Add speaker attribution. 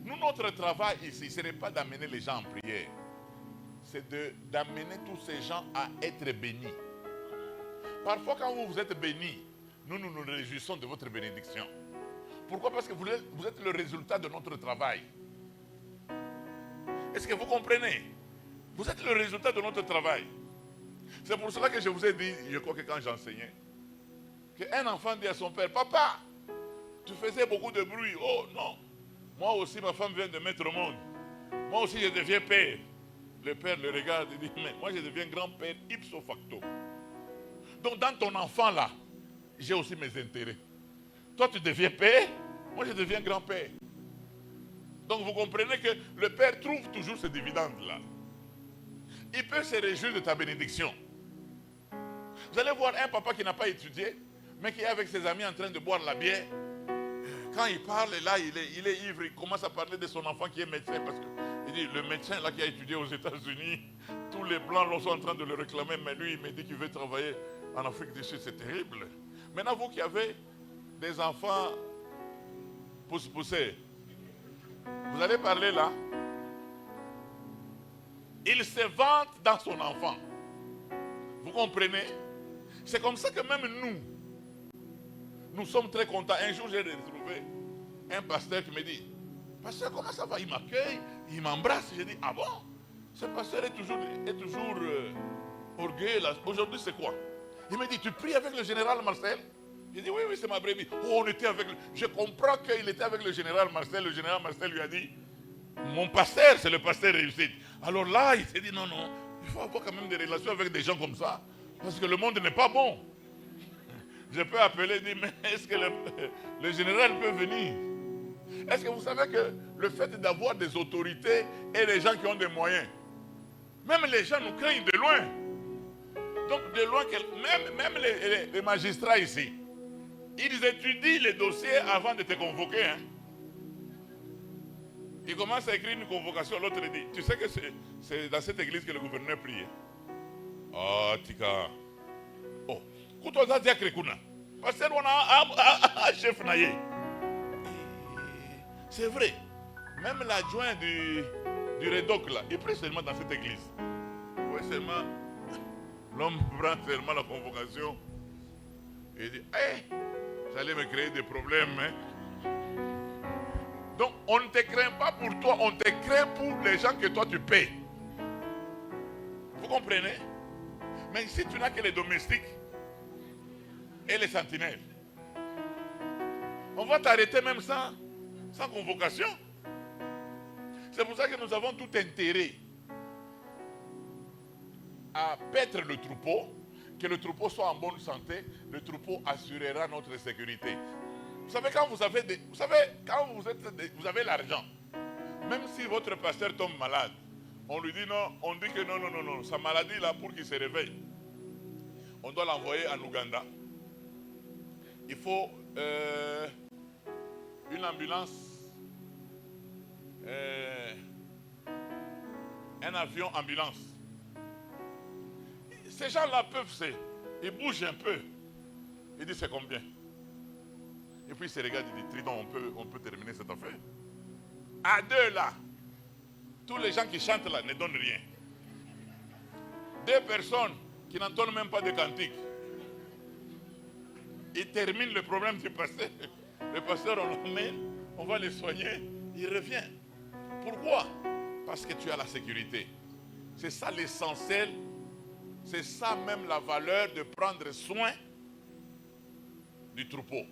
Speaker 1: Nous, notre travail ici, ce n'est pas d'amener les gens en prière. C'est d'amener tous ces gens à être bénis. Parfois, quand vous êtes bénis, nous nous réjouissons de votre bénédiction. Pourquoi? Parce que vous êtes le résultat de notre travail. Est-ce que vous comprenez? Vous êtes le résultat de notre travail. C'est pour cela que je vous ai dit, je crois que quand j'enseignais, qu'un enfant dit à son père, papa, tu faisais beaucoup de bruit. Oh non, moi aussi ma femme vient de mettre au monde. Moi aussi je deviens père. Le père le regarde et dit, mais moi je deviens grand-père ipso facto. Donc dans ton enfant là, j'ai aussi mes intérêts. Toi tu deviens père, moi je deviens grand-père. Donc vous comprenez que le père trouve toujours ce dividende là. Il peut se réjouir de ta bénédiction. Vous allez voir un papa qui n'a pas étudié, mais qui est avec ses amis en train de boire la bière. Quand il parle, là, il est ivre, il commence à parler de son enfant qui est médecin, parce que il dit, le médecin là qui a étudié aux États-Unis, tous les blancs sont en train de le réclamer, mais lui, il me dit qu'il veut travailler en Afrique du Sud, c'est terrible. Maintenant, vous qui avez des enfants poussés, vous allez parler là. Il se vante dans son enfant. Vous comprenez? C'est comme ça que même nous sommes très contents. Un jour, j'ai retrouvé un pasteur qui me dit, pasteur, comment ça va? Il m'accueille, il m'embrasse. J'ai dit, ah bon? Ce pasteur est toujours orgueilleux là. Aujourd'hui, c'est quoi? Il me dit, tu pries avec le général Marcel? J'ai dit, oui, c'est ma brebis. Oh, on était avec je comprends qu'il était avec le général Marcel. Le général Marcel lui a dit, mon pasteur, c'est le pasteur réussi. Alors là, il s'est dit, non, il faut avoir quand même des relations avec des gens comme ça. Parce que le monde n'est pas bon. Je peux appeler et dire, mais est-ce que le général peut venir? Est-ce que vous savez que le fait d'avoir des autorités et des gens qui ont des moyens, même les gens nous craignent de loin. Donc de loin, même les magistrats ici, ils étudient les dossiers avant de te convoquer. Hein. Ils commencent à écrire une convocation, l'autre dit, tu sais que c'est dans cette église que le gouverneur prie. Ah, tika. Oh, kutoza diakre kuna. Pasteur, on a chef naïe. C'est vrai. Même l'adjoint du Rédoc là, il prie seulement dans cette église. Oui, seulement, l'homme prend seulement la convocation et il dit, vous allez me créer des problèmes. Hein? Donc, on ne te craint pas pour toi, on te craint pour les gens que toi tu paies. Vous comprenez? Mais si tu n'as que les domestiques et les sentinelles, on va t'arrêter même sans convocation. C'est pour ça que nous avons tout intérêt à paître le troupeau, que le troupeau soit en bonne santé. Le troupeau assurera notre sécurité. Vous savez, quand vous avez vous avez l'argent, même si votre pasteur tombe malade, on lui dit non, on dit que non, sa maladie là, pour qu'il se réveille, on doit l'envoyer en Ouganda. Il faut une ambulance, un avion ambulance. Ces gens-là ils bougent un peu. Ils disent c'est combien? Et puis ils se regardent, ils disent Tridon, on peut terminer cette affaire. À deux là, tous les gens qui chantent là ne donnent rien. Deux personnes qui n'entendent même pas de cantique. Ils terminent le problème du pasteur. Le pasteur, on l'emmène, on va le soigner, il revient. Pourquoi? Parce que tu as la sécurité. C'est ça l'essentiel. C'est ça même la valeur de prendre soin du troupeau.